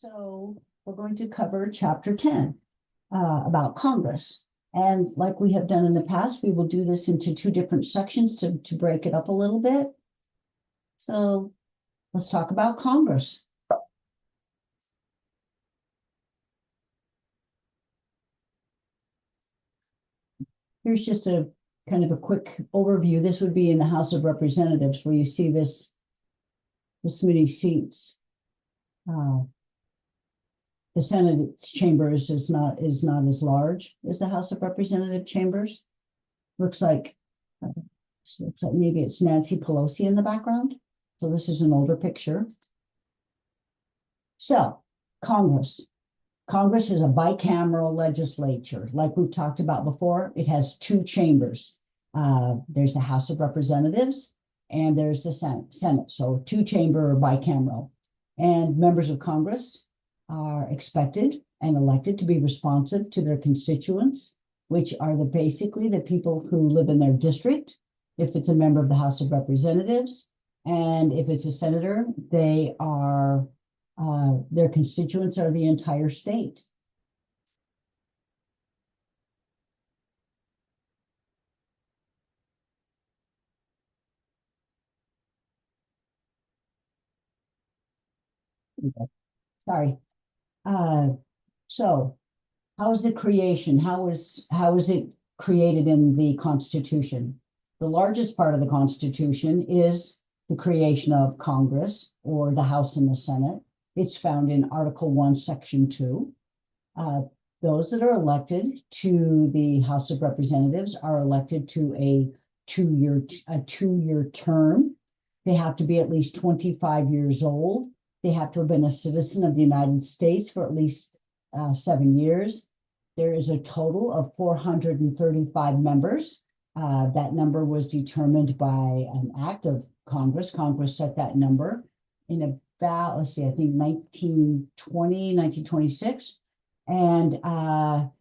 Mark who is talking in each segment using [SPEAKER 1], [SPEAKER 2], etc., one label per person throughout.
[SPEAKER 1] So we're going to cover chapter 10 about Congress. And like we have done in the past, we will do this into two different sections to break it up a little bit. So let's talk about Congress. Here's just a kind of a quick overview. This would be in the House of Representatives where you see this many seats. The Senate chambers is not as large as the House of Representative chambers. Looks like maybe it's Nancy Pelosi in the background. So this is an older picture. So Congress. Congress is a bicameral legislature. Like we've talked about before, it has two chambers. There's the House of Representatives and there's the Senate. So two-chamber or bicameral. And members of Congress are expected and elected to be responsive to their constituents, which are basically the people who live in their district, if it's a member of the House of Representatives. And if it's a senator, they are their constituents are the entire state. Sorry. So how is the creation? How is it created in the Constitution? The largest part of the Constitution is the creation of Congress, or the House and the Senate. It's found in Article 1, Section 2. Those that are elected to the House of Representatives are elected to a two-year term. They have to be at least 25 years old. They have to have been a citizen of the United States for at least 7 years. There is a total of 435 members. That number was determined by an act of Congress. Congress set that number in about, let's see, I think 1926. And the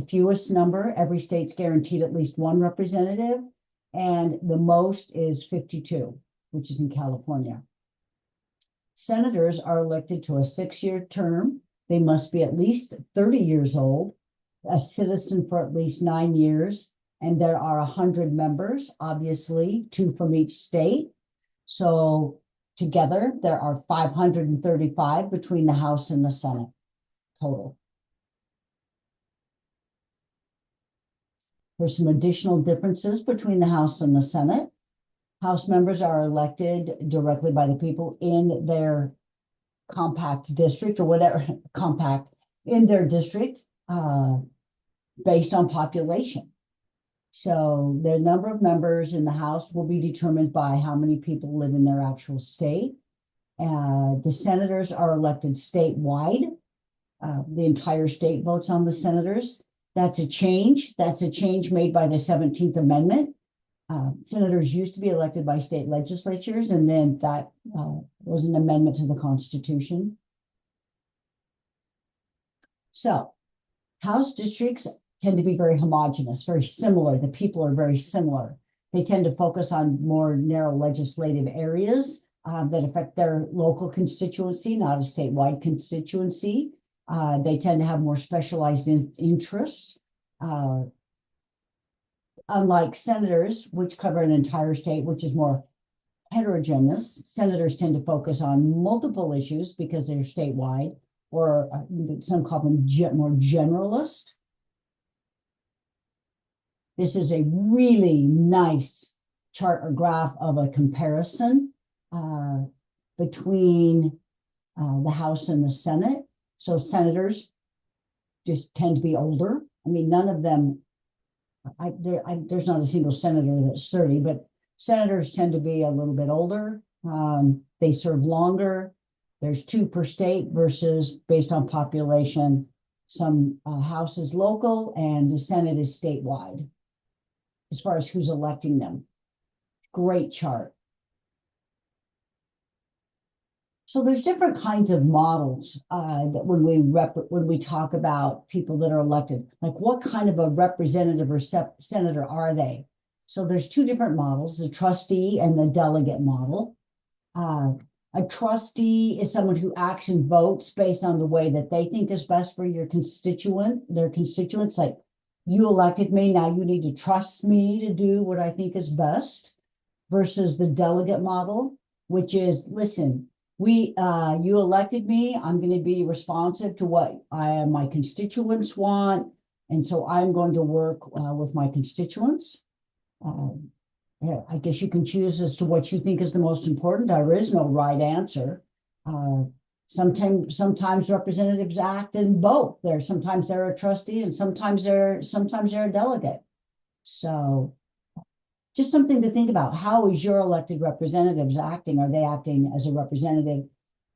[SPEAKER 1] fewest number, every state's guaranteed at least one representative. And the most is 52, which is in California. Senators are elected to a 6-year term. They must be at least 30 years old, a citizen for at least 9 years, and there are 100 members, obviously, 2 from each state. So together, there are 535 between the House and the Senate total. There's some additional differences between the House and the Senate. House members are elected directly by the people in their compact district or whatever, compact in their district, based on population. So the number of members in the House will be determined by how many people live in their actual state. The senators are elected statewide. The entire state votes on the senators. That's a change. That's a change made by the 17th Amendment. Senators used to be elected by state legislatures, and then that was an amendment to the Constitution. So House districts tend to be very homogeneous, very similar. The people are very similar. They tend to focus on more narrow legislative areas that affect their local constituency, not a statewide constituency. They tend to have more specialized interests. Unlike senators, which cover an entire state, which is more heterogeneous, senators tend to focus on multiple issues because they're statewide, or some call them more generalist. This is a really nice chart or graph of a comparison between the House and the Senate. So senators just tend to be older. I mean, none of them, there's not a single senator that's 30, but senators tend to be a little bit older. They serve longer. There's 2 per state versus based on population. Some House is local and the Senate is statewide as far as who's electing them. Great chart. So there's different kinds of models that when we talk about people that are elected, like what kind of a representative or senator are they? So there's 2 different models, the trustee and the delegate model. A trustee is someone who acts and votes based on the way that they think is best for their constituents. Like, you elected me, now you need to trust me to do what I think is best, versus the delegate model, which is, listen, you elected me, I'm going to be responsive to what my constituents want. And so I'm going to work with my constituents. Yeah, I guess you can choose as to what you think is the most important. There is no right answer. Sometimes representatives act in both. Sometimes they're a trustee and sometimes they're a delegate. So just something to think about. How is your elected representatives acting? Are they acting as a representative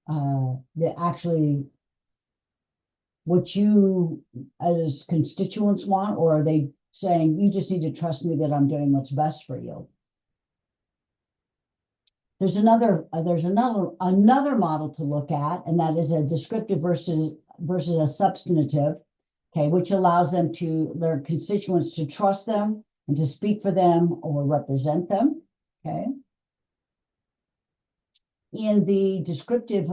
[SPEAKER 1] that actually what you as constituents want, or are they saying, you just need to trust me that I'm doing what's best for you? There's another model to look at, and that is a descriptive versus a substantive, okay, which allows their constituents to trust them and to speak for them or represent them, okay. In the descriptive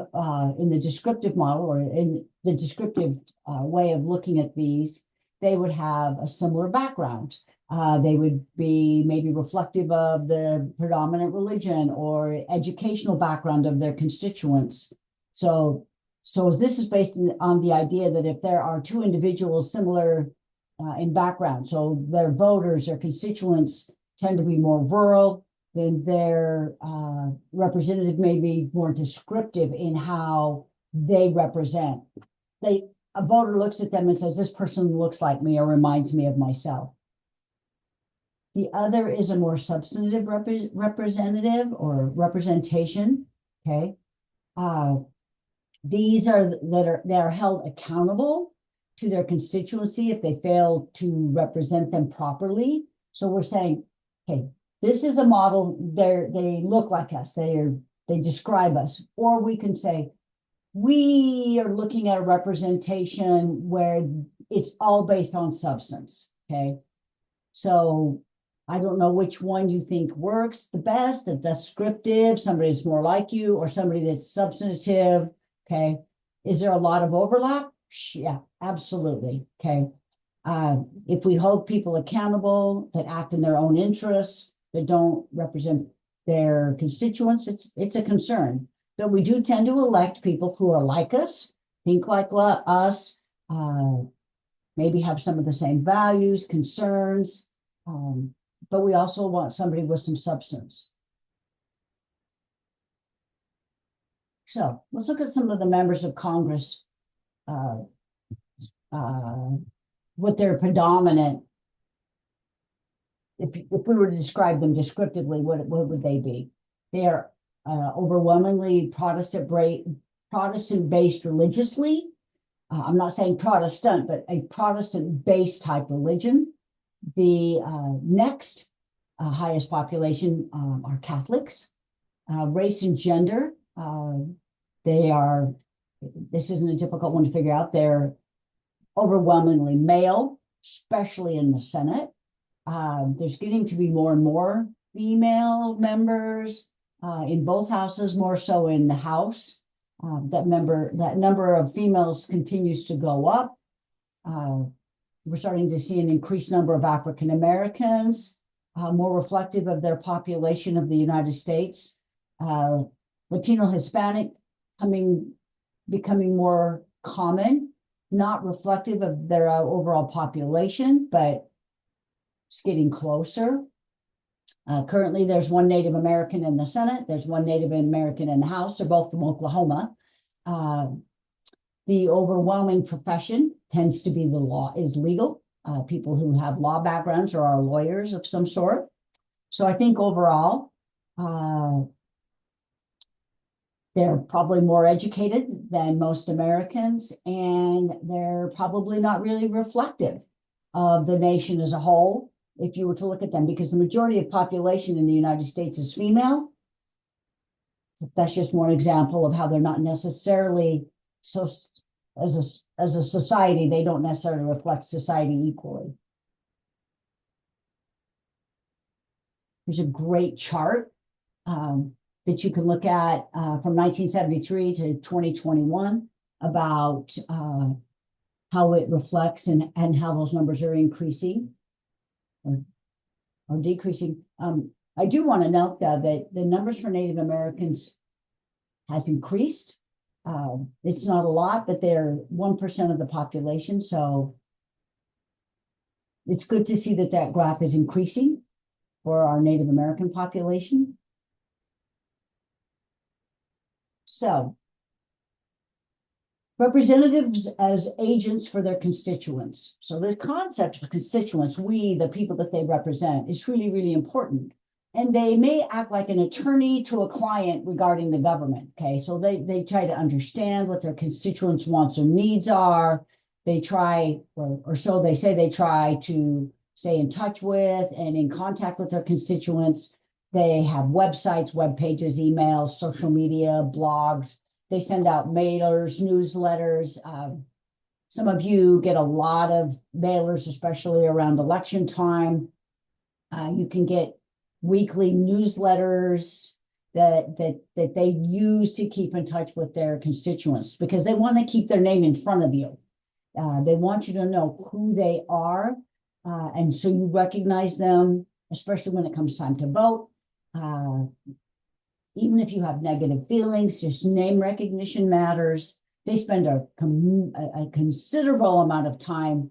[SPEAKER 1] model, or in the descriptive way of looking at these, they would have a similar background. They would be maybe reflective of the predominant religion or educational background of their constituents. So this is based on the idea that if there are two individuals similar in background, so their voters, their constituents tend to be more rural, then their representative may be more descriptive in how they represent. A voter looks at them and says, this person looks like me or reminds me of myself. The other is a more substantive representative or representation. Okay. These they are held accountable to their constituency if they fail to represent them properly. So we're saying, okay, this is a model. They look like us. They describe us. Or we can say, we are looking at a representation where it's all based on substance. Okay. So I don't know which one you think works the best, a descriptive, somebody that's more like you, or somebody that's substantive. Okay. Is there a lot of overlap? Yeah, absolutely. Okay. If we hold people accountable that act in their own interests, that don't represent their constituents, it's a concern. But we do tend to elect people who are like us, think like us, maybe have some of the same values, concerns, but we also want somebody with some substance. So let's look at some of the members of Congress, what their predominant, if we were to describe them descriptively, what would they be? They are overwhelmingly Protestant-based religiously. I'm not saying Protestant, but a Protestant-based type religion. The next highest population are Catholics. Race and gender, this isn't a difficult one to figure out. They're overwhelmingly male, especially in the Senate. There's getting to be more and more female members in both houses, more so in the House. That number of females continues to go up. We're starting to see an increased number of African Americans, more reflective of their population of the United States. Latino, Hispanic becoming more common, not reflective of their overall population, but it's getting closer. Currently, there's one Native American in the Senate. There's one Native American in the House. They're both from Oklahoma. The overwhelming profession tends to be is legal. People who have law backgrounds or are lawyers of some sort. So I think overall, they're probably more educated than most Americans, and they're probably not really reflective of the nation as a whole, if you were to look at them, because the majority of population in the United States is female. That's just one example of how they're not necessarily as a society, they don't necessarily reflect society equally. Here's a great chart that you can look at from 1973 to 2021 about how it reflects and how those numbers are increasing or decreasing. I do want to note that the numbers for Native Americans has increased. It's not a lot, but they're 1% of the population. So it's good to see that that graph is increasing for our Native American population. So representatives as agents for their constituents. So the concept of constituents, we, the people that they represent, is really, really important. And they may act like an attorney to a client regarding the government. Okay, so they try to understand what their constituents' wants or needs are. They try, or so they say, they try to stay in touch with and in contact with their constituents. They have websites, web pages, emails, social media, blogs. They send out mailers, newsletters. Some of you get a lot of mailers, especially around election time. You can get weekly newsletters that they use to keep in touch with their constituents because they want to keep their name in front of you. They want you to know who they are, and so you recognize them, especially when it comes time to vote. Even if you have negative feelings, just name recognition matters. They spend a considerable amount of time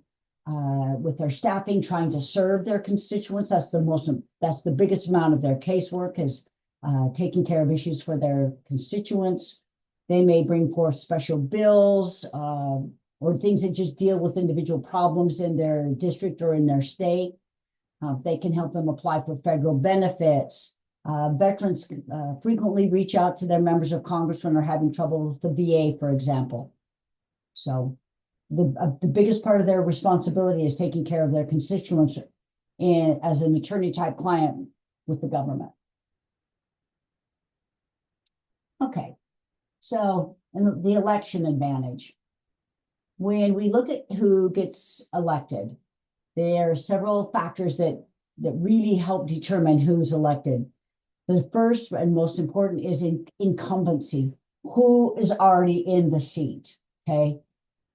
[SPEAKER 1] with their staffing trying to serve their constituents. That's the biggest amount of their casework is taking care of issues for their constituents. They may bring forth special bills or things that just deal with individual problems in their district or in their state. They can help them apply for federal benefits. Veterans frequently reach out to their members of Congress when they're having trouble with the VA, for example. So the biggest part of their responsibility is taking care of their constituents as an attorney type client with the government. Okay, so and the election advantage. When we look at who gets elected, there are several factors that really help determine who's elected. The first and most important is incumbency. Who is already in the seat? Okay.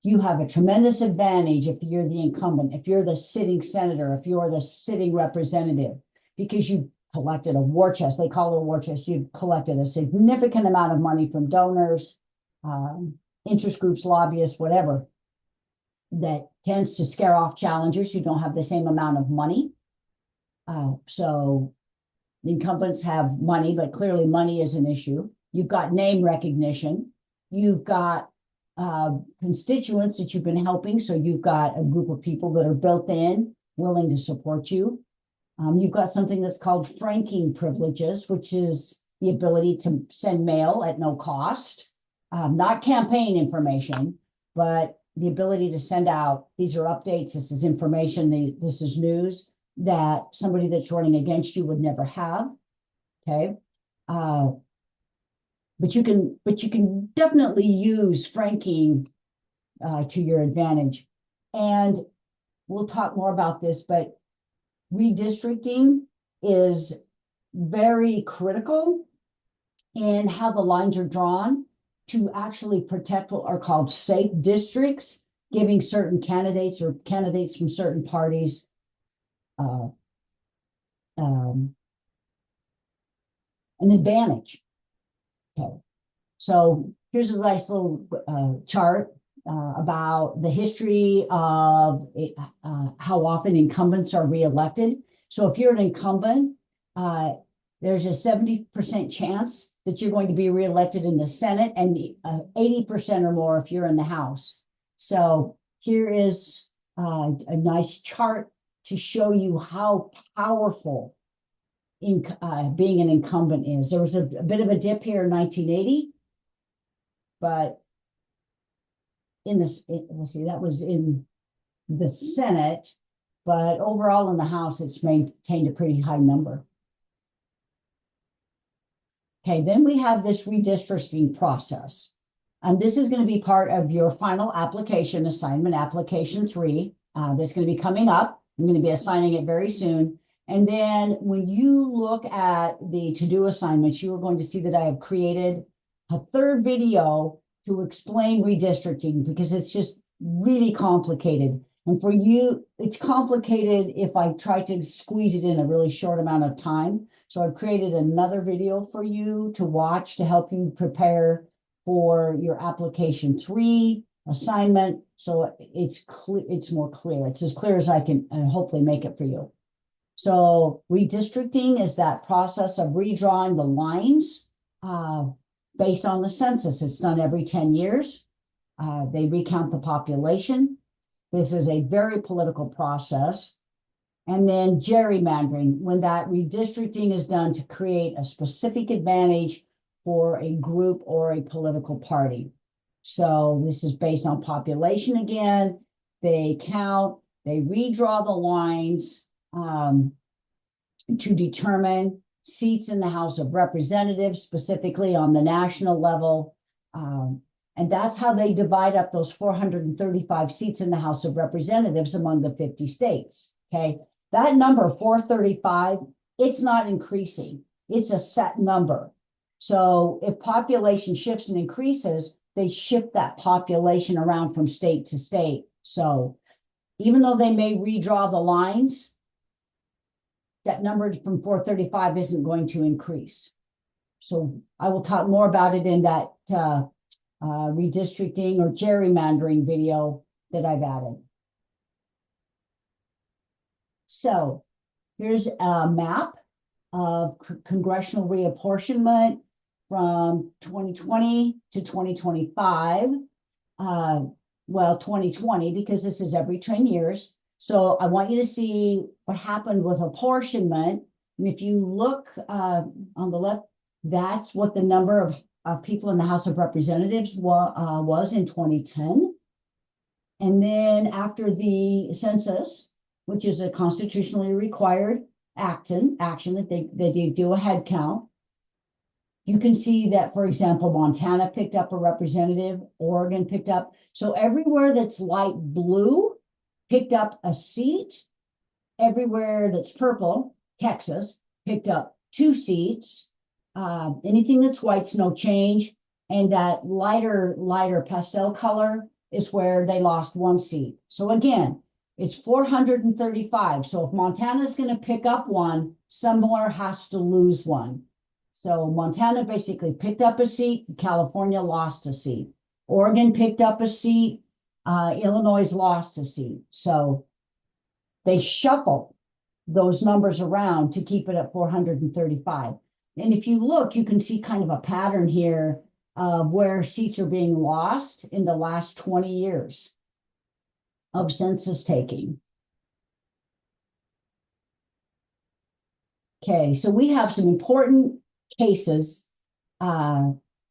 [SPEAKER 1] You have a tremendous advantage if you're the incumbent, if you're the sitting senator, if you're the sitting representative, because you collected a war chest. They call it a war chest. You've collected a significant amount of money from donors, interest groups, lobbyists, whatever, that tends to scare off challengers who don't have the same amount of money. So the incumbents have money, but clearly money is an issue. You've got name recognition. You've got constituents that you've been helping. So you've got a group of people that are built in, willing to support you. You've got something that's called franking privileges, which is the ability to send mail at no cost, not campaign information, but the ability to send out, these are updates, this is information, this is news that somebody that's running against you would never have. Okay. But you can definitely use franking to your advantage. And we'll talk more about this, but redistricting is very critical in how the lines are drawn to actually protect what are called safe districts, giving certain candidates or candidates from certain parties an advantage. Okay, so here's a nice little chart about the history of how often incumbents are reelected. So if you're an incumbent, there's a 70% chance that you're going to be reelected in the Senate and 80% or more if you're in the House. So here is a nice chart to show you how powerful being an incumbent is. There was a bit of a dip here in 1980, but let's see, that was in the Senate, but overall in the House, it's maintained a pretty high number. Okay, then we have this redistricting process. And this is going to be part of your final application assignment, application 3. That's going to be coming up. I'm going to be assigning it very soon. And then when you look at the to-do assignments, you are going to see that I have created a third video to explain redistricting because it's just really complicated. And for you, it's complicated if I try to squeeze it in a really short amount of time. So I've created another video for you to watch to help you prepare for your application 3 assignment. So it's more clear. It's as clear as I can hopefully make it for you. So redistricting is that process of redrawing the lines based on the census. It's done every 10 years. They recount the population. This is a very political process. And then gerrymandering, when that redistricting is done to create a specific advantage for a group or a political party. So this is based on population again. They count, they redraw the lines to determine seats in the House of Representatives, specifically on the national level. And that's how they divide up those 435 seats in the House of Representatives among the 50 states. Okay, that number 435, it's not increasing. It's a set number. So if population shifts and increases, they shift that population around from state to state. So even though they may redraw the lines, that number from 435 isn't going to increase. So I will talk more about it in that redistricting or gerrymandering video that I've added. So here's a map of congressional reapportionment from 2020 to 2025. Well, 2020, because this is every 10 years. So I want you to see what happened with apportionment. And if you look on the left, that's what the number of people in the House of Representatives was in 2010. And then after the census, which is a constitutionally required action that they do a head count, you can see that, for example, Montana picked up a representative, Oregon picked up. So everywhere that's light blue picked up a seat. Everywhere that's purple, Texas, picked up 2 seats. Anything that's white's no change. And that lighter pastel color is where they lost 1 seat. So again, it's 435. So if Montana's going to pick up 1, somewhere has to lose 1. So Montana basically picked up a seat, California lost a seat. Oregon picked up a seat, Illinois lost a seat. So they shuffle those numbers around to keep it at 435. And if you look, you can see kind of a pattern here of where seats are being lost in the last 20 years of census taking. Okay, so we have some important cases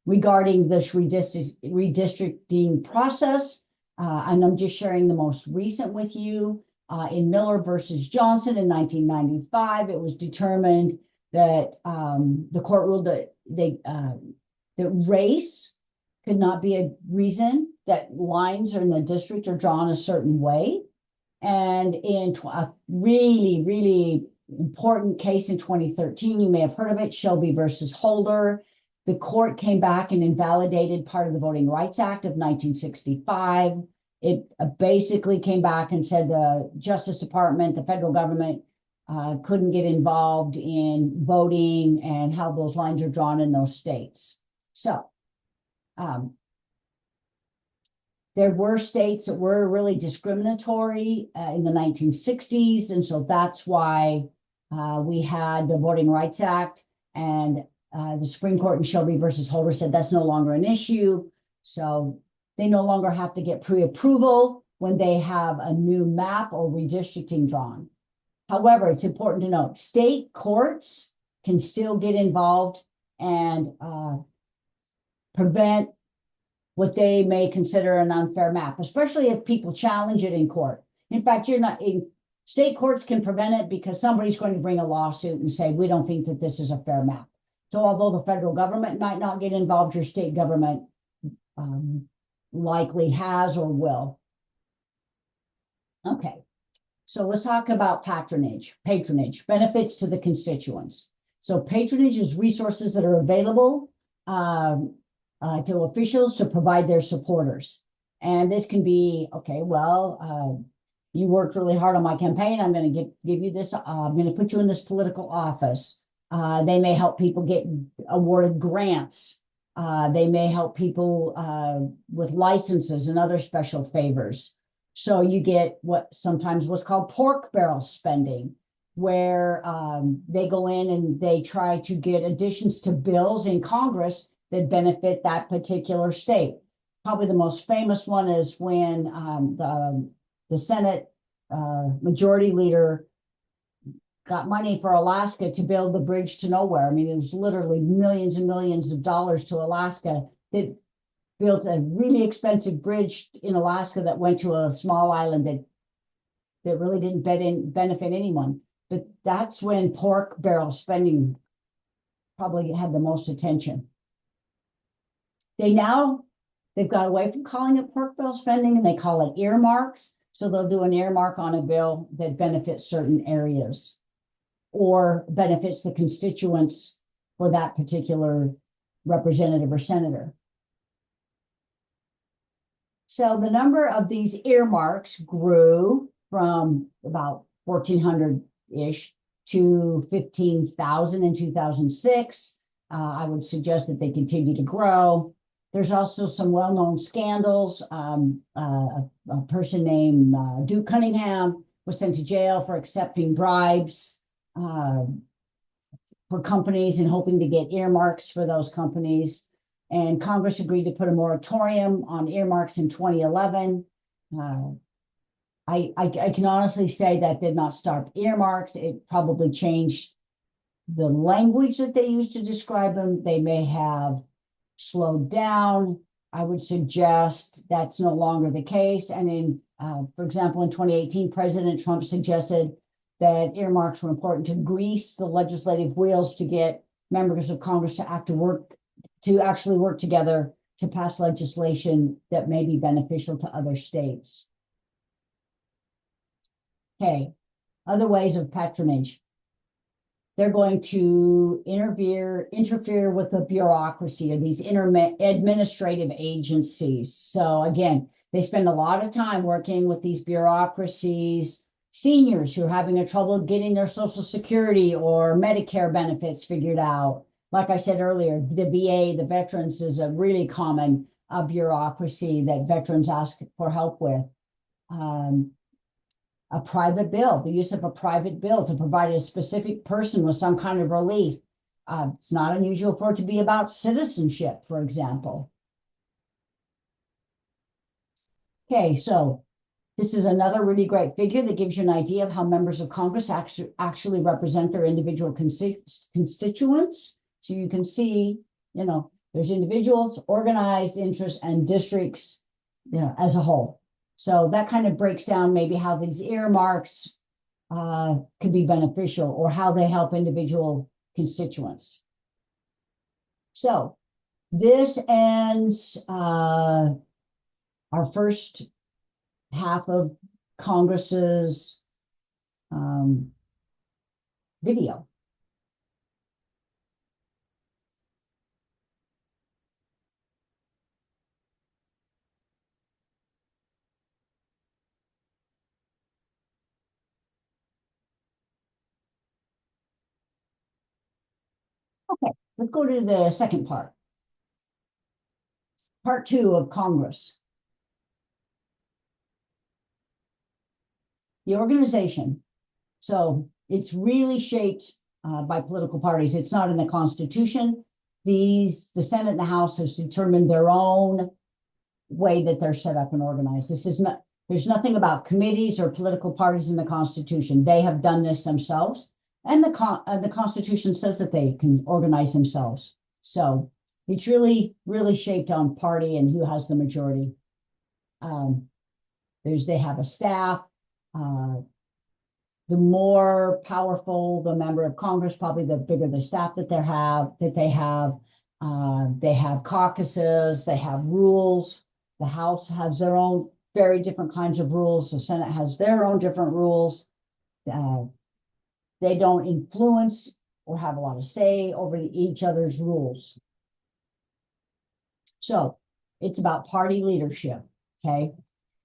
[SPEAKER 1] regarding this redistricting process. And I'm just sharing the most recent with you. In Miller versus Johnson in 1995, it was determined that the court ruled that that race could not be a reason that lines in the district are drawn a certain way. And in a really, really important case in 2013, you may have heard of it, Shelby versus Holder. The court came back and invalidated part of the Voting Rights Act of 1965. It basically came back and said the Justice Department, the federal government, couldn't get involved in voting and how those lines are drawn in those states. So there were states that were really discriminatory in the 1960s. And so that's why we had the Voting Rights Act, and the Supreme Court in Shelby versus Holder said that's no longer an issue. So they no longer have to get pre-approval when they have a new map or redistricting drawn. However, it's important to note, state courts can still get involved and prevent what they may consider an unfair map, especially if people challenge it in court. In fact, state courts can prevent it because somebody's going to bring a lawsuit and say, we don't think that this is a fair map. So although the federal government might not get involved, your state government likely has or will. Okay. So let's talk about patronage, benefits to the constituents. So patronage is resources that are available to officials to provide their supporters. And this can be, okay, well, you worked really hard on my campaign. I'm going to give you this. I'm going to put you in this political office. They may help people get awarded grants. They may help people with licenses and other special favors. So you get what's called pork barrel spending, where they go in and they try to get additions to bills in Congress that benefit that particular state. Probably the most famous one is when the Senate majority leader got money for Alaska to build the bridge to nowhere. I mean, it was literally millions and millions of dollars to Alaska that built a really expensive bridge in Alaska that went to a small island that really didn't benefit anyone. But that's when pork barrel spending probably had the most attention. They've got away from calling it pork barrel spending, and they call it earmarks. So they'll do an earmark on a bill that benefits certain areas or benefits the constituents for that particular representative or senator. So the number of these earmarks grew from about 1,400-ish to 15,000 in 2006. I would suggest that they continue to grow. There's also some well-known scandals. A person named Duke Cunningham was sent to jail for accepting bribes for companies and hoping to get earmarks for those companies. And Congress agreed to put a moratorium on earmarks in 2011. I can honestly say that did not stop earmarks. It probably changed the language that they used to describe them. They may have slowed down. I would suggest that's no longer the case. And for example, in 2018, President Trump suggested that earmarks were important to grease the legislative wheels to get members of Congress to actually work together to pass legislation that may be beneficial to other states. Okay, other ways of patronage. They're going to interfere with the bureaucracy or these administrative agencies. So again, they spend a lot of time working with these bureaucracies, seniors who are having trouble getting their Social Security or Medicare benefits figured out. Like I said earlier, the VA, the veterans, is a really common bureaucracy that veterans ask for help with. A private bill, the use of a private bill to provide a specific person with some kind of relief. It's not unusual for it to be about citizenship, for example. Okay, so this is another really great figure that gives you an idea of how members of Congress actually represent their individual constituents. So you can see, there's individuals, organized interests, and districts, as a whole. So that kind of breaks down maybe how these earmarks could be beneficial or how they help individual constituents. So this ends our first half of Congress's video. Okay, let's go to the second part. Part 2 of Congress. The organization. So it's really shaped by political parties. It's not in the Constitution. The Senate and the House has determined their own way that they're set up and organized. There's nothing about committees or political parties in the Constitution. They have done this themselves. And the Constitution says that they can organize themselves. So it's really, really shaped on party and who has the majority. They have a staff. The more powerful the member of Congress, probably the bigger the staff that they have. They have caucuses. They have rules. The House has their own very different kinds of rules. The Senate has their own different rules. They don't influence or have a lot of say over each other's rules. So it's about party leadership, okay?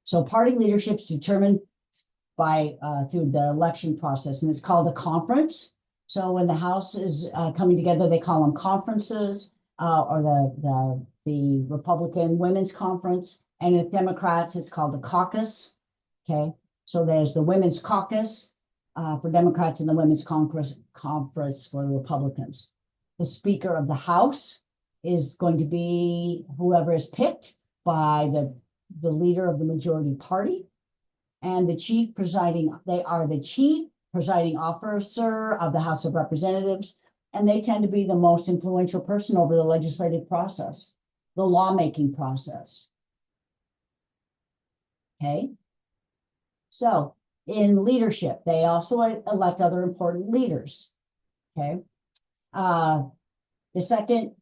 [SPEAKER 1] So party leadership is determined by through the election process, and it's called a conference. So when the House is coming together, they call them conferences, or the Republican Women's Conference, and with Democrats, it's called a caucus. Okay, so there's the Women's Caucus for Democrats and the Women's Conference for Republicans. The Speaker of the House is going to be whoever is picked by the leader of the majority party, and the chief presiding officer of the House of Representatives, and they tend to be the most influential person over the legislative process, the lawmaking process. Okay, so in leadership, they also elect other important leaders. Okay, the second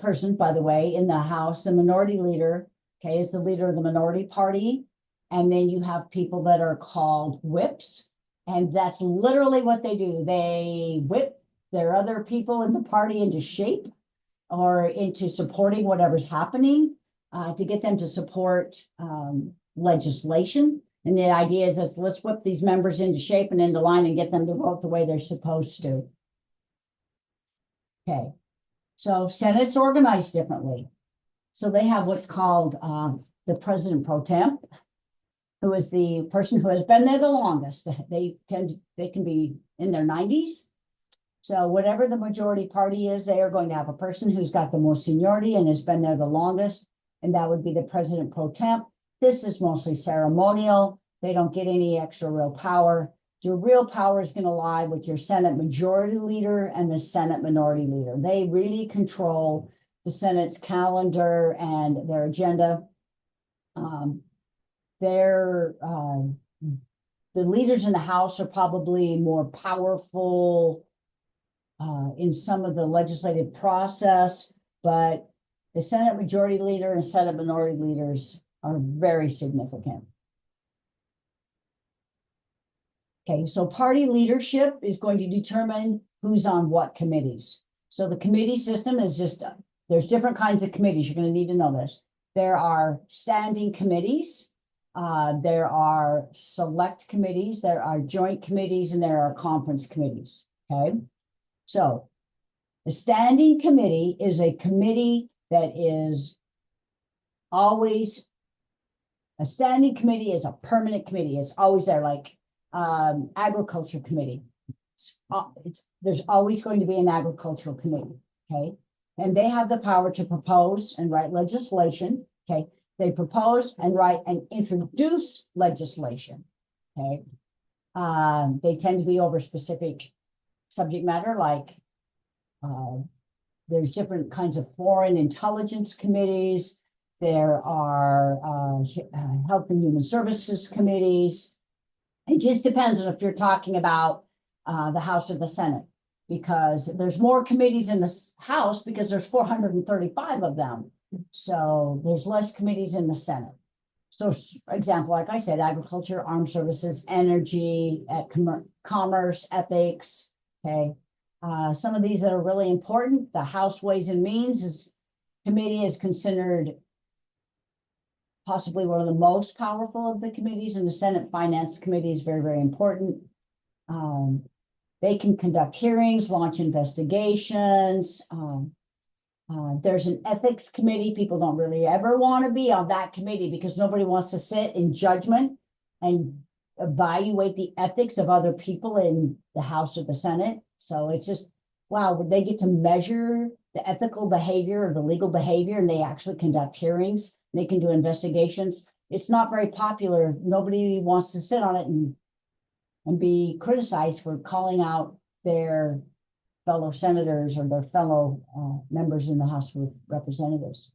[SPEAKER 1] person, by the way, in the House, the minority leader, okay, is the leader of the minority party. And then you have people that are called whips. And that's literally what they do. They whip their other people in the party into shape or into supporting whatever's happening to get them to support legislation. And the idea is let's whip these members into shape and into line and get them to vote the way they're supposed to. Okay. So Senate's organized differently. So they have what's called the President Pro Tem, who is the person who has been there the longest. They can be in their 90s. So whatever the majority party is, they are going to have a person who's got the most seniority and has been there the longest, and that would be the President Pro Tem. This is mostly ceremonial. They don't get any extra real power. Your real power is going to lie with your Senate majority leader and the Senate minority leader. They really control the Senate's calendar and their agenda. The leaders in the House are probably more powerful in some of the legislative process, but the Senate majority leader and Senate minority leaders are very significant. Okay, so party leadership is going to determine who's on what committees. So the committee system is just, there's different kinds of committees. You're going to need to know this. There are standing committees. There are select committees, there are joint committees, and there are conference committees, okay? So the standing committee is a committee that is always, a standing committee is a permanent committee. It's always there, like agriculture committee. There's always going to be an agricultural committee, okay? And they have the power to propose and write legislation, okay? They propose and write and introduce legislation, okay? They tend to be over specific subject matter, like there's different kinds of foreign intelligence committees. There are health and human services committees. It just depends on if you're talking about the House or the Senate, because there's more committees in the House because there's 435 of them. So there's less committees in the Senate. So, for example, like I said, agriculture, armed services, energy, commerce, ethics. Okay, some of these that are really important. The House Ways and Means committee is considered possibly one of the most powerful of the committees, and the Senate Finance Committee is very, very important. They can conduct hearings, launch investigations. There's an ethics committee. People don't really ever want to be on that committee because nobody wants to sit in judgment and evaluate the ethics of other people in the House or the Senate. So it's just, wow, they get to measure the ethical behavior or the legal behavior, and they actually conduct hearings. They can do investigations. It's not very popular. Nobody wants to sit on it and be criticized for calling out their fellow senators or their fellow members in the House of Representatives.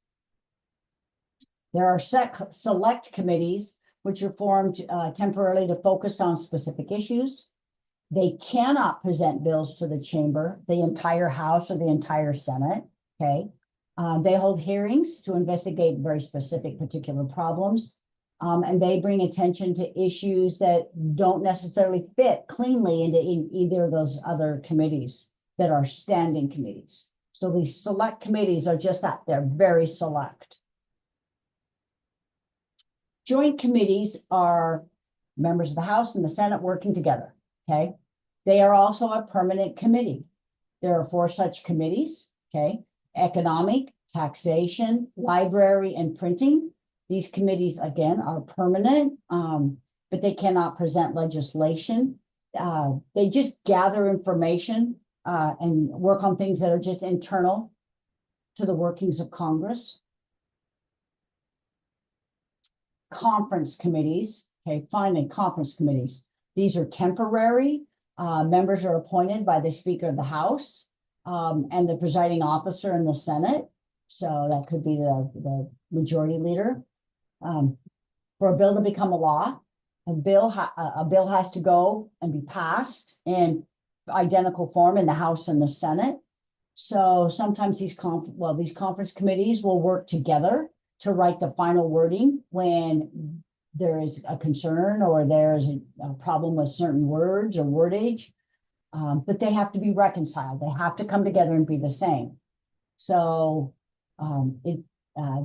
[SPEAKER 1] There are select committees, which are formed temporarily to focus on specific issues. They cannot present bills to the chamber, the entire House or the entire Senate, okay? They hold hearings to investigate very specific particular problems. And they bring attention to issues that don't necessarily fit cleanly into either of those other committees that are standing committees. So these select committees are just that, they're very select. Joint committees are members of the House and the Senate working together, okay? They are also a permanent committee. There are 4 such committees, okay? Economic, taxation, library, and printing. These committees, again, are permanent, but they cannot present legislation. They just gather information and work on things that are just internal to the workings of Congress. Conference committees, okay, finally, conference committees. These are temporary. Members are appointed by the Speaker of the House and the presiding officer in the Senate. So that could be the majority leader. For a bill to become a law, a bill has to go and be passed in identical form in the House and the Senate. So sometimes these conference committees will work together to write the final wording when there is a concern or there's a problem with certain words or wordage, but they have to be reconciled. They have to come together and be the same. So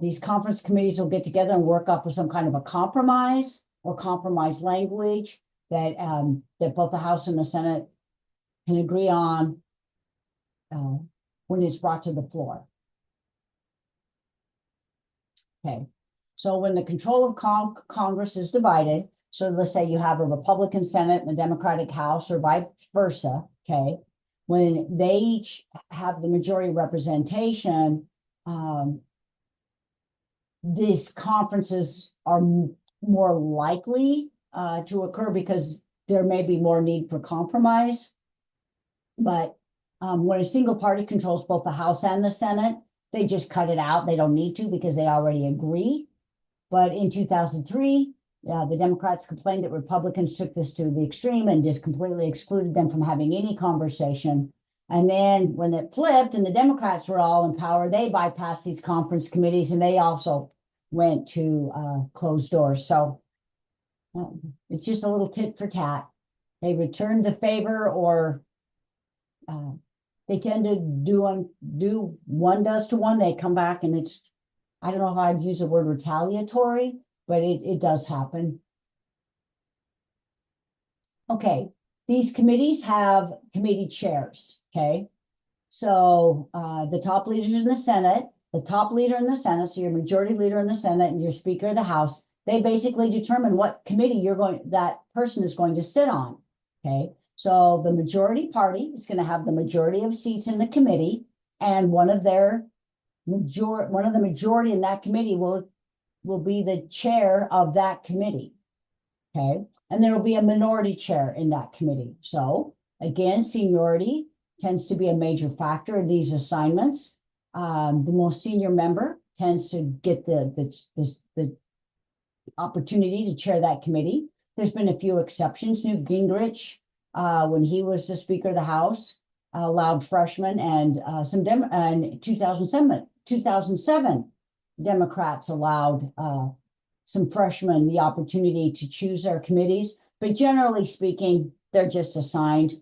[SPEAKER 1] these conference committees will get together and work up with some kind of a compromise or compromise language that that both the House and the Senate can agree on when it's brought to the floor. Okay, so when the control of Congress is divided, so let's say you have a Republican Senate and a Democratic House or vice versa, okay, when they each have the majority representation, these conferences are more likely to occur because there may be more need for compromise. But when a single party controls both the House and the Senate, they just cut it out. They don't need to because they already agree. But in 2003, the Democrats complained that Republicans took this to the extreme and just completely excluded them from having any conversation. And then when it flipped and the Democrats were all in power, they bypassed these conference committees and they also went to closed doors. So it's just a little tit for tat. They return the favor, or they tend to do one does to one. They come back and it's, I don't know how I'd use the word retaliatory, but it does happen. Okay, these committees have committee chairs, okay? So the top leaders in the Senate, so your majority leader in the Senate and your Speaker of the House, they basically determine what committee that person is going to sit on, okay? So the majority party is going to have the majority of seats in the committee, and one of the majority in that committee will be the chair of that committee, okay? And there will be a minority chair in that committee. So again, seniority tends to be a major factor in these assignments. The most senior member tends to get the opportunity to chair that committee. There's been a few exceptions. Newt Gingrich, when he was the Speaker of the House, allowed freshmen and in 2007, Democrats allowed some freshmen the opportunity to choose their committees, but generally speaking, they're just assigned.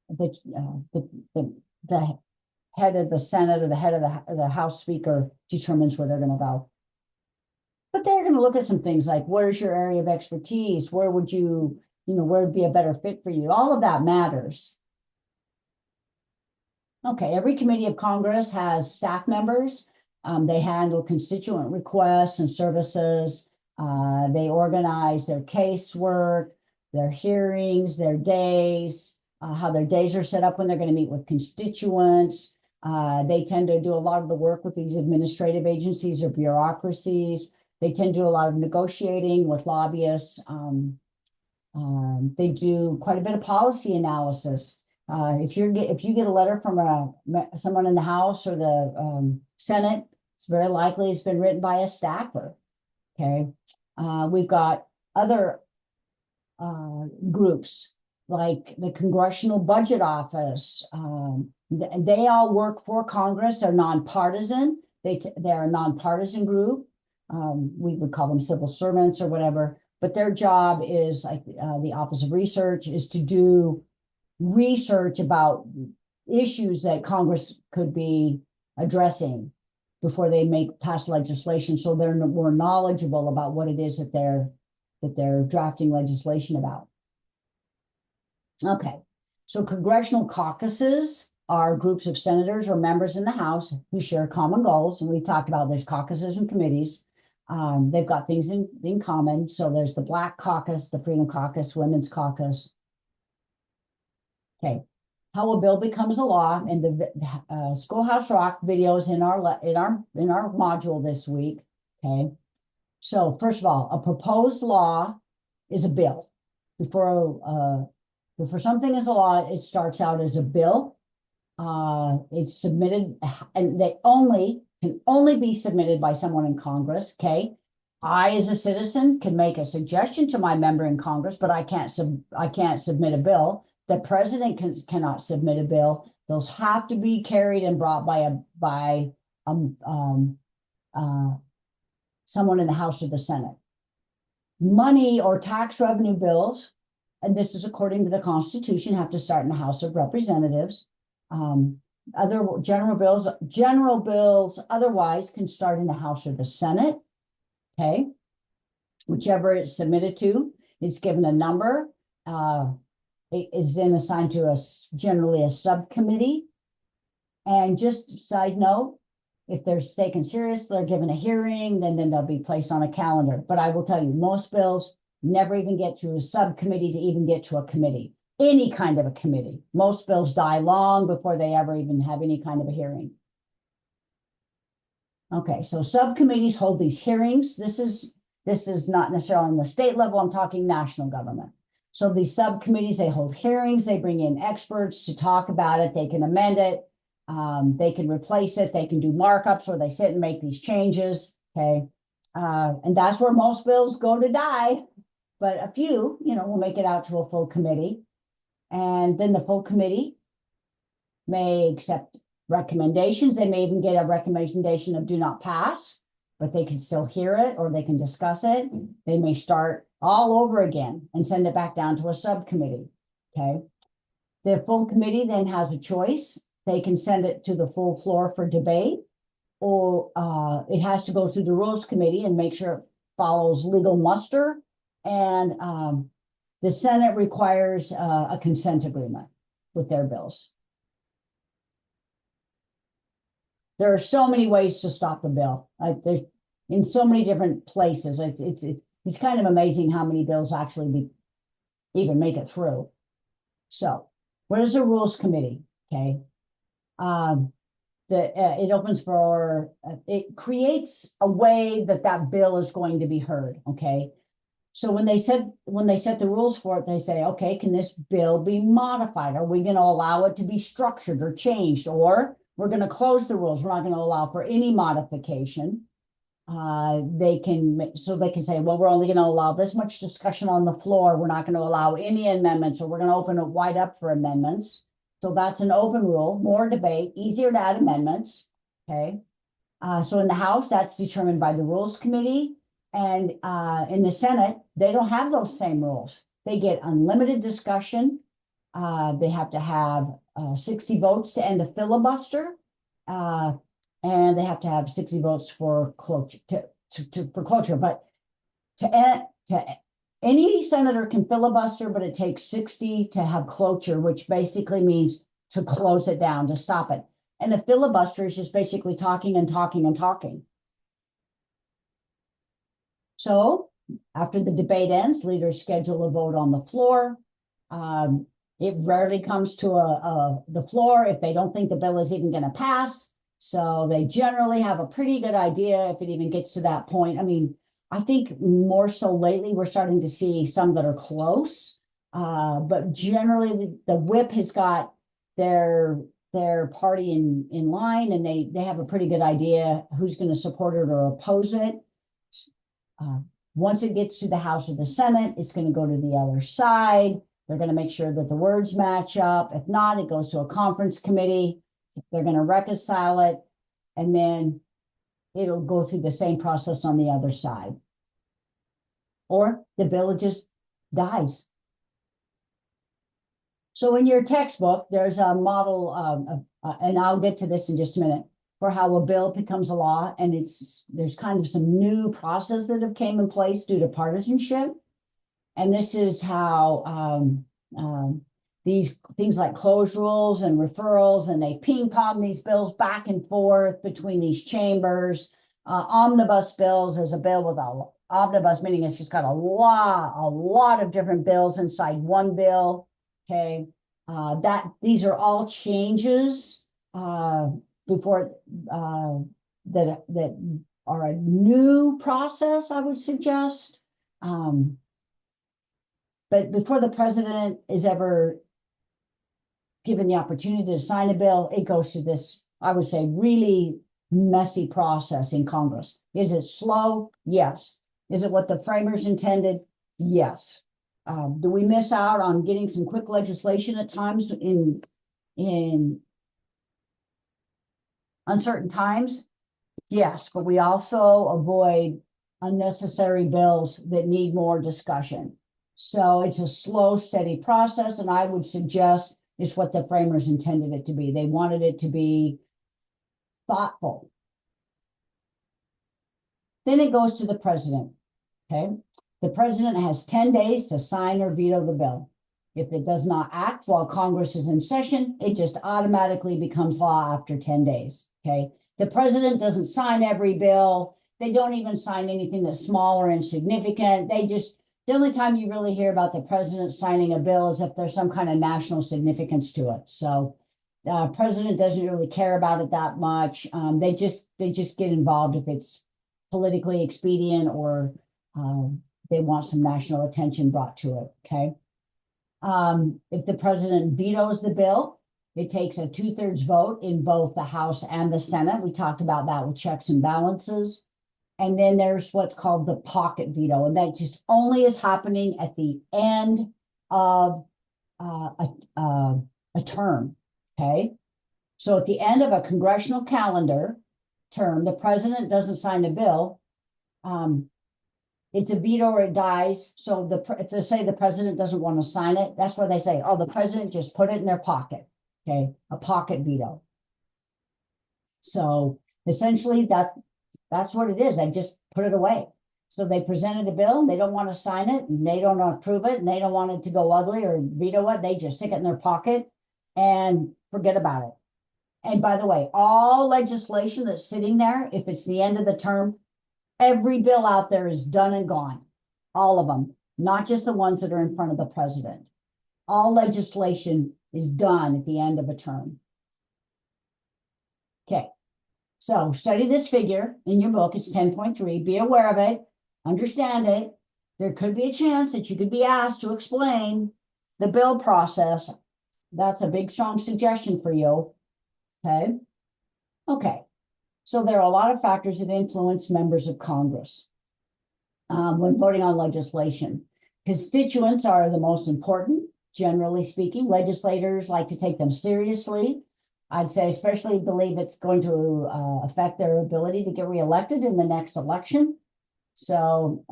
[SPEAKER 1] The head of the Senate or the head of the House Speaker determines where they're going to go. But they're going to look at some things like, where's your area of expertise? Where would where would be a better fit for you? All of that matters. Okay, every committee of Congress has staff members. They handle constituent requests and services. They organize their casework, their hearings, their days, how their days are set up when they're going to meet with constituents. They tend to do a lot of the work with these administrative agencies or bureaucracies. They tend to do a lot of negotiating with lobbyists. They do quite a bit of policy analysis. If you get a letter from someone in the House or the Senate, it's very likely it's been written by a staffer. Okay, we've got other groups like the Congressional Budget Office, They all work for Congress. They're nonpartisan. They're a nonpartisan group. We would call them civil servants or whatever. But their job is, like the Office of Research, is to do research about issues that Congress could be addressing before they pass legislation, so they're more knowledgeable about what it is that they're drafting legislation about. Okay, so congressional caucuses are groups of senators or members in the House who share common goals, and we talked about there's caucuses and committees. They've got things in common. So there's the Black Caucus, the Freedom Caucus, Women's Caucus. Okay, how a bill becomes a law, and the Schoolhouse Rock videos in our module this week. Okay, so first of all, a proposed law is a bill. Before something is a law, it starts out as a bill. It's submitted, and they can only be submitted by someone in Congress. Okay, I, as a citizen, can make a suggestion to my member in Congress, but I can't submit a bill. The president cannot submit a bill. Those have to be carried and brought by someone in the House or the Senate. Money or tax revenue bills, and this is according to the Constitution, have to start in the House of Representatives. Other general bills otherwise can start in the House or the Senate. Okay, whichever it's submitted to, it's given a number. It is then assigned to generally a subcommittee. And just side note, if they're taken serious, they're given a hearing, then they'll be placed on a calendar. But I will tell you, most bills never even get through a subcommittee to even get to a committee, any kind of a committee. Most bills die long before they ever even have any kind of a hearing. Okay, so subcommittees hold these hearings. This is not necessarily on the state level, I'm talking national government. So these subcommittees, they hold hearings, they bring in experts to talk about it, they can amend it, they can replace it, they can do markups where they sit and make these changes, okay? And that's where most bills go to die, but a few, will make it out to a full committee. And then the full committee may accept recommendations. They may even get a recommendation of do not pass, but they can still hear it or they can discuss it. They may start all over again and send it back down to a subcommittee. Okay. The full committee then has a choice. They can send it to the full floor for debate, or it has to go through the Rules Committee and make sure it follows legal muster. And the Senate requires a consent agreement with their bills. There are so many ways to stop the bill. In so many different places. It's kind of amazing how many bills actually even make it through. So, what is a Rules Committee? Okay, it opens for it creates a way that bill is going to be heard. Okay, so when they set the rules for it, they say, okay, can this bill be modified? Are we going to allow it to be structured or changed, or we're going to close the rules? We're not going to allow for any modification. They can say, well, we're only going to allow this much discussion on the floor. We're not going to allow any amendments, or we're going to open it wide up for amendments. So that's an open rule, more debate, easier to add amendments. Okay. So in the House, that's determined by the Rules Committee. And in the Senate, they don't have those same rules. They get unlimited discussion. They have to have 60 votes to end a filibuster. And they have to have 60 votes for cloture, for cloture. But any senator can filibuster, but it takes 60 to have cloture, which basically means to close it down, to stop it. And a filibuster is just basically talking and talking and talking. So after the debate ends, leaders schedule a vote on the floor. It rarely comes to the floor if they don't think the bill is even going to pass. So they generally have a pretty good idea if it even gets to that point. I mean, I think more so lately, we're starting to see some that are close. But generally, the whip has got their party in line, and they have a pretty good idea who's going to support it or oppose it. Once it gets to the House or the Senate, it's going to go to the other side. They're going to make sure that the words match up. If not, it goes to a conference committee. They're going to reconcile it, and then it'll go through the same process on the other side. Or the bill just dies. So in your textbook, there's a model, and I'll get to this in just a minute, for how a bill becomes a law. And there's kind of some new process that have came in place due to partisanship. And this is how these things like closed rules and referrals, and they ping pong these bills back and forth between these chambers. Omnibus bills is a bill with omnibus, meaning it's just got a lot of different bills inside one bill. Okay, these are all changes before that are a new process, I would suggest. But before the president is ever given the opportunity to sign a bill, it goes through this, I would say, really messy process in Congress. Is it slow? Yes. Is it what the framers intended? Yes. Do we miss out on getting some quick legislation at times in uncertain times? Yes, but we also avoid unnecessary bills that need more discussion. So it's a slow, steady process, and I would suggest it's what the framers intended it to be. They wanted it to be thoughtful. Then it goes to the president, okay? The president has 10 days to sign or veto the bill. If it does not act while Congress is in session, it just automatically becomes law after 10 days, okay? The president doesn't sign every bill. They don't even sign anything that's small or insignificant. The only time you really hear about the president signing a bill is if there's some kind of national significance to it. So president doesn't really care about it that much. They just get involved if it's politically expedient or they want some national attention brought to it, okay? If the president vetoes the bill, it takes a 2/3 vote in both the House and the Senate. We talked about that with checks and balances. And then there's what's called the pocket veto, and that just only is happening at the end of a term, okay? So at the end of a congressional calendar term, the president doesn't sign a bill. It's a veto or it dies. So if they say the president doesn't want to sign it, that's where they say, oh, the president just put it in their pocket, okay? A pocket veto. So essentially that's what it is. They just put it away. So they presented a bill, and they don't want to sign it, and they don't approve it, and they don't want it to go ugly or veto it. They just stick it in their pocket and forget about it. And by the way, all legislation that's sitting there, if it's the end of the term, every bill out there is done and gone. All of them, not just the ones that are in front of the president. All legislation is done at the end of a term. Okay. So study this figure in your book. It's 10.3. Be aware of it. Understand it. There could be a chance that you could be asked to explain the bill process. That's a big, strong suggestion for you. Okay. Okay. So there are a lot of factors that influence members of Congress when voting on legislation. Constituents are the most important, generally speaking. Legislators like to take them seriously. I'd say especially believe it's going to affect their ability to get reelected in the next election. So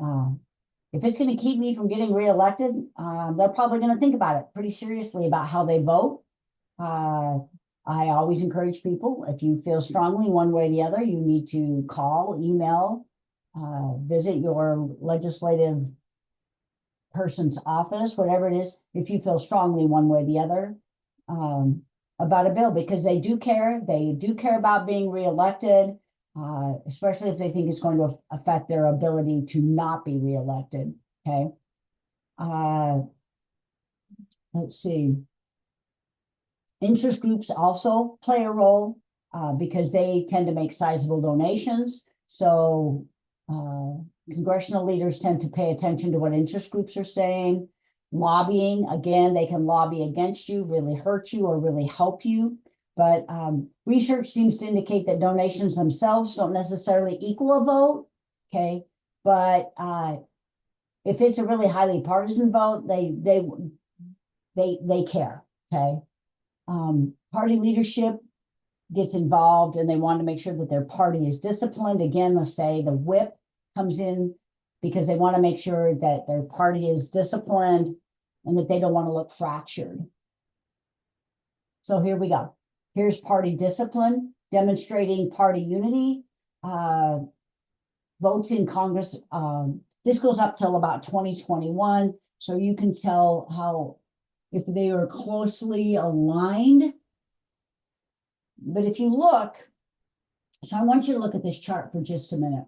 [SPEAKER 1] if it's going to keep me from getting reelected, they're probably going to think about it pretty seriously about how they vote. I always encourage people, if you feel strongly one way or the other, you need to call, email, visit your legislative person's office, whatever it is, if you feel strongly one way or the other about a bill, because they do care. They do care about being reelected, especially if they think it's going to affect their ability to not be reelected. Okay. Let's see. Interest groups also play a role because they tend to make sizable donations. So congressional leaders tend to pay attention to what interest groups are saying. Lobbying, again, they can lobby against you, really hurt you, or really help you. But research seems to indicate that donations themselves don't necessarily equal a vote. Okay. But if it's a really highly partisan vote, they care, okay? Party leadership gets involved and they want to make sure that their party is disciplined. Again, let's say the whip comes in because they want to make sure that their party is disciplined and that they don't want to look fractured. So here we go. Here's party discipline, demonstrating party unity, votes in Congress. This goes up till about 2021. So you can tell how, if they are closely aligned. But if you look, so I want you to look at this chart for just a minute.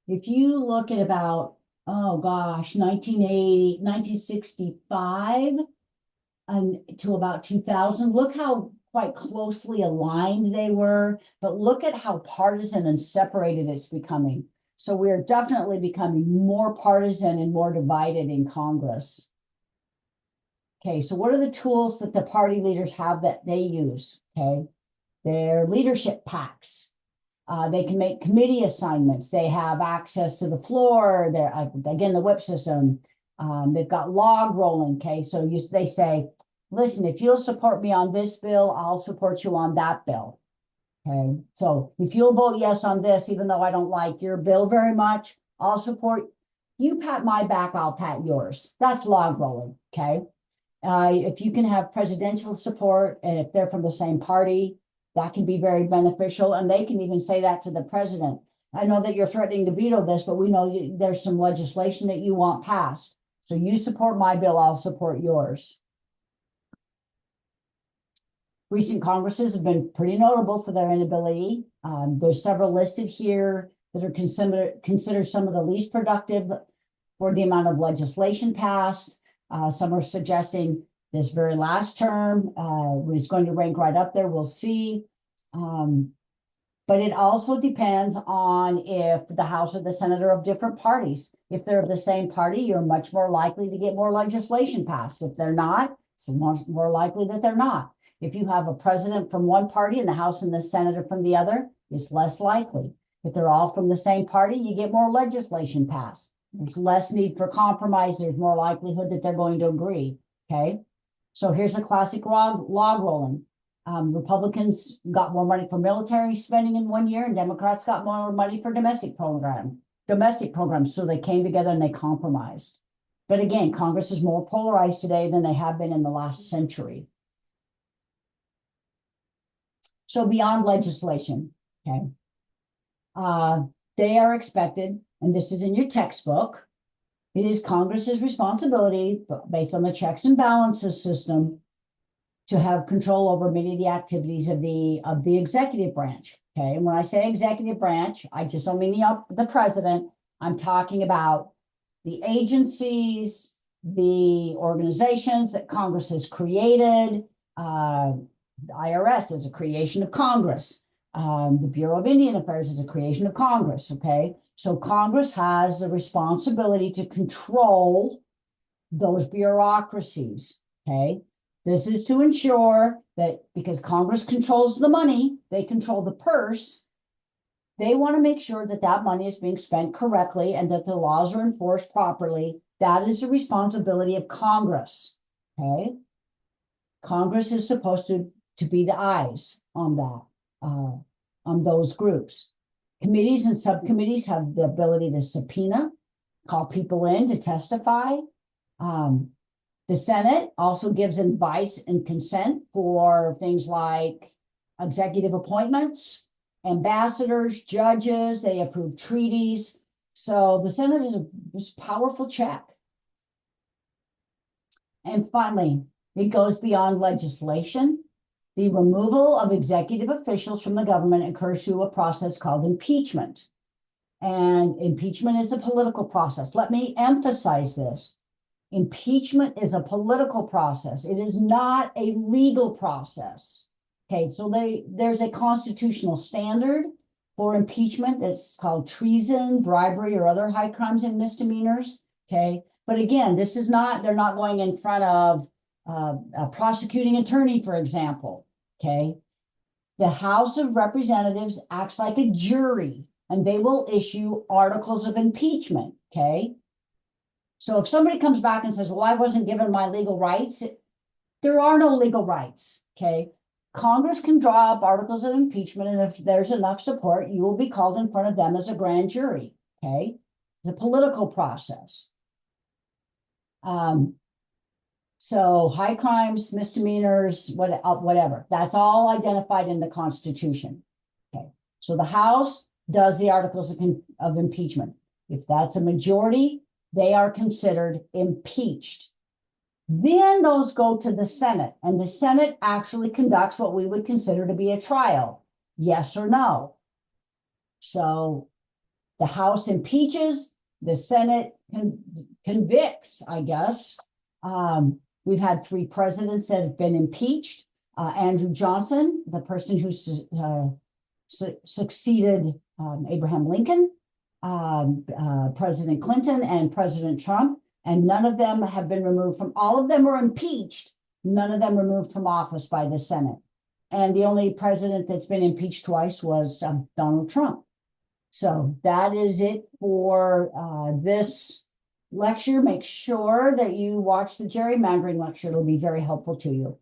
[SPEAKER 1] If you look at about, oh gosh, 1980, 1965 to about 2000, look how quite closely aligned they were, but look at how partisan and separated it's becoming. So we're definitely becoming more partisan and more divided in Congress. Okay, so what are the tools that the party leaders have that they use? Okay, their leadership packs. They can make committee assignments. They have access to the floor. They're, again, the whip system. They've got log rolling. Okay, so they say, listen, if you'll support me on this bill, I'll support you on that bill. Okay, so if you'll vote yes on this, even though I don't like your bill very much, I'll support you. Pat my back, I'll pat yours. That's log rolling. Okay, if you can have presidential support and if they're from the same party, that can be very beneficial. And they can even say that to the president. I know that you're threatening to veto this, but we know there's some legislation that you want passed. So you support my bill, I'll support yours. Recent Congresses have been pretty notable for their inability. There's several listed here that are considered some of the least productive for the amount of legislation passed. Some are suggesting this very last term is going to rank right up there. We'll see. But it also depends on if the House or the Senate are of different parties. If they're of the same party, you're much more likely to get more legislation passed. If they're not, it's more likely that they're not. If you have a president from one party and the House and the Senate are from the other, it's less likely. If they're all from the same party, you get more legislation passed. There's less need for compromise. There's more likelihood that they're going to agree. Okay. So here's a classic log rolling. Republicans got more money for military spending in 1 year, and Democrats got more money for domestic programs. So they came together and they compromised. But again, Congress is more polarized today than they have been in the last century. So beyond legislation, okay, they are expected, and this is in your textbook, it is Congress's responsibility, based on the checks and balances system, to have control over many of the activities of the executive branch. Okay, and when I say executive branch, I just don't mean the president. I'm talking about the agencies, the organizations that Congress has created. The IRS is a creation of Congress. The Bureau of Indian Affairs is a creation of Congress. Okay, so Congress has the responsibility to control those bureaucracies. Okay. This is to ensure that because Congress controls the money, they control the purse, they want to make sure that that money is being spent correctly and that the laws are enforced properly. That is the responsibility of Congress. Okay. Congress is supposed to be the eyes on that, on those groups. Committees and subcommittees have the ability to subpoena, call people in to testify. The Senate also gives advice and consent for things like executive appointments, ambassadors, judges. They approve treaties. So the Senate is a powerful check. And finally, it goes beyond legislation. The removal of executive officials from the government occurs through a process called impeachment. And impeachment is a political process. Let me emphasize this. Impeachment is a political process. It is not a legal process. Okay, so there's a constitutional standard for impeachment that's called treason, bribery, or other high crimes and misdemeanors. Okay, but again, this is not, they're not going in front of a prosecuting attorney, for example. Okay, the House of Representatives acts like a jury, and they will issue articles of impeachment. Okay. So if somebody comes back and says, well, I wasn't given my legal rights, there are no legal rights, okay? Congress can draw up articles of impeachment, and if there's enough support, you will be called in front of them as a grand jury, okay? The political process. So high crimes, misdemeanors, whatever, that's all identified in the Constitution. Okay, so the House does the articles of impeachment. If that's a majority, they are considered impeached. Then those go to the Senate, and the Senate actually conducts what we would consider to be a trial, yes or no. So the House impeaches, the Senate convicts, I guess. We've had 3 presidents that have been impeached. Andrew Johnson, the person who succeeded Abraham Lincoln, President Clinton, and President Trump, and none of them have been removed from, all of them were impeached, none of them removed from office by the Senate. And the only president that's been impeached twice was Donald Trump. So that is it for this lecture. Make sure that you watch the gerrymandering lecture. It'll be very helpful to you.